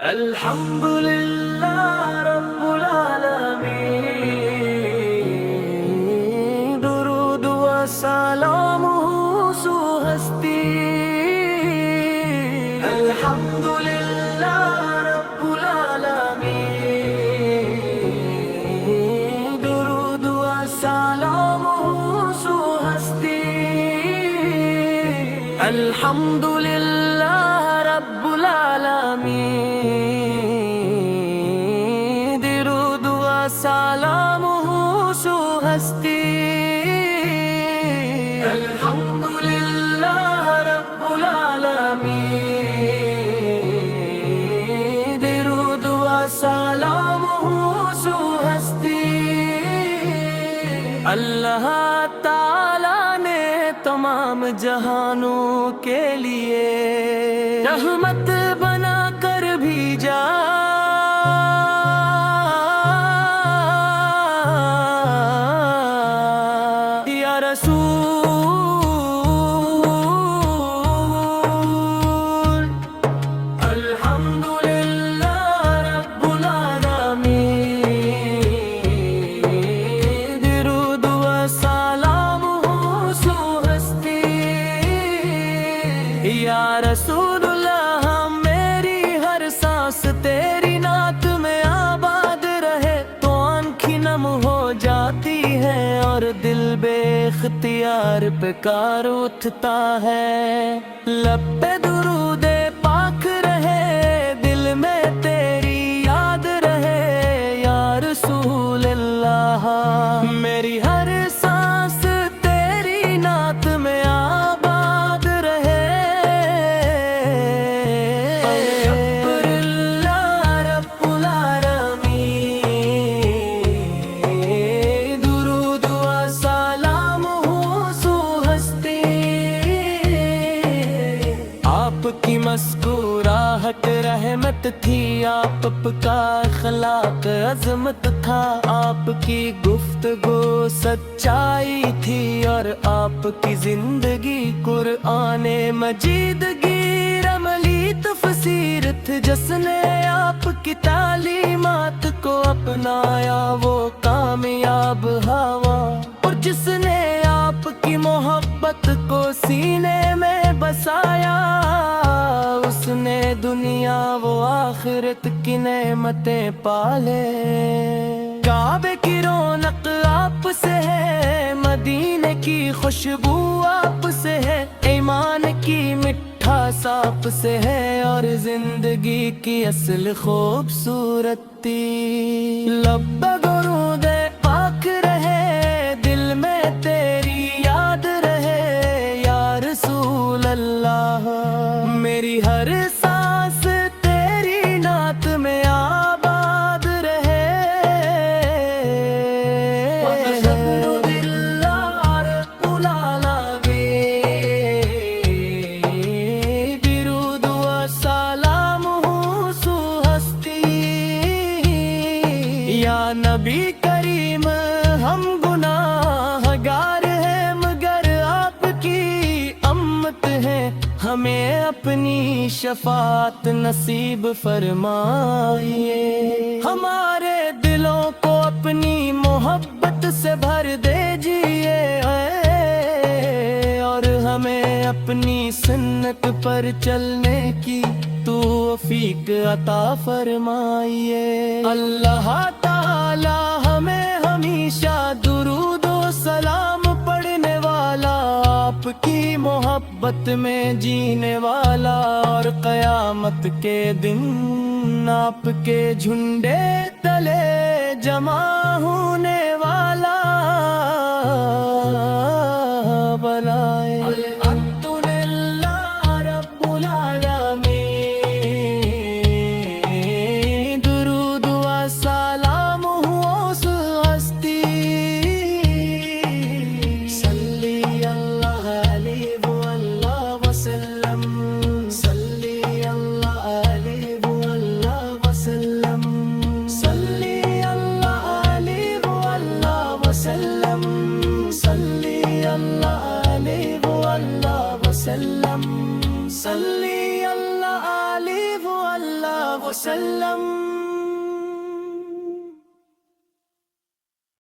الحمد لله رب العالمين، درود و سلام سو ہستی. الحمد لله رب العالمين، درود و سلام سو ہستی. الحمد لله رب العالمين، درود و سلام سو ہستی. الحمد لله رب العالمين، درود و سلام سو ہستی. اللہ تعالی نے تمام جہانوں کے لیے رحمت بنا کر بھیجا. یا رسول الحمد للہ رب العالمین، درود و سلام سو ہستی. یا رسول اللہ میری ہر سانس تیری نعت میں آباد رہے تو آنکھیں نم ہو جاتی ہے اور دل بے اختیار پہ کار اٹھتا ہے. لب پہ درود پاک رہے، دل میں تیری یاد رہے. یا رسول اللہ میری ہر سانس تیری نعت میں آباد رہے. رب العالمین، درود و سلام سو ہستی. آپ کی مسکراہٹ رحمت تھی، آپ کا اخلاق عظمت تھا. آپ کی گفتگو سچائی تھی اور آپ کی زندگی قرآن مجید کی عملی تفسیر تھی. جس نے آپ کی تعلیمات کو اپنایا وہ کامیاب ہوا، اور جس نے آپ کی محبت کو سینے میں بسایا اس نے دنیا و آخرت کی نعمتیں پالے. کعبے کی رونق آپ سے ہے، مدینے کی خوشبو آپ سے ہے، ایمان کی مٹھاس آپ سے ہے اور زندگی کی اصل خوبصورتی. لب درود پاک رہے، دل میں تیری یاد رہے. یا رسول اللہ میری ہر سانس تیری نعت میں آباد رہے. الحمد للہ رب العالمین، درود و سلام سو ہستی. یا نبی کریم ہم گناہ گار ہیں مگر آپ کی امت ہے، ہمیں اپنی شفاعت نصیب فرمائیے. ہمارے دلوں کو اپنی محبت سے بھر دیجیے اور ہمیں اپنی سنت پر چلنے کی توفیق عطا فرمائیے. اللہ تعالی ہمیں ہمیشہ درود و سلام پڑھنے والا، آپ کی محبت میں جینے والا اور قیامت کے دن آپ کے جھنڈے تلے جمع ہونے والا بنائے. الحمد للہ رب العالمین، درود و سلام سو ہستی. صلی اللہ علیہ وآلہ وسلم، صلی اللہ علیہ وآلہ وسلم، صلی اللہ علیہ وآلہ وسلم. وسلم.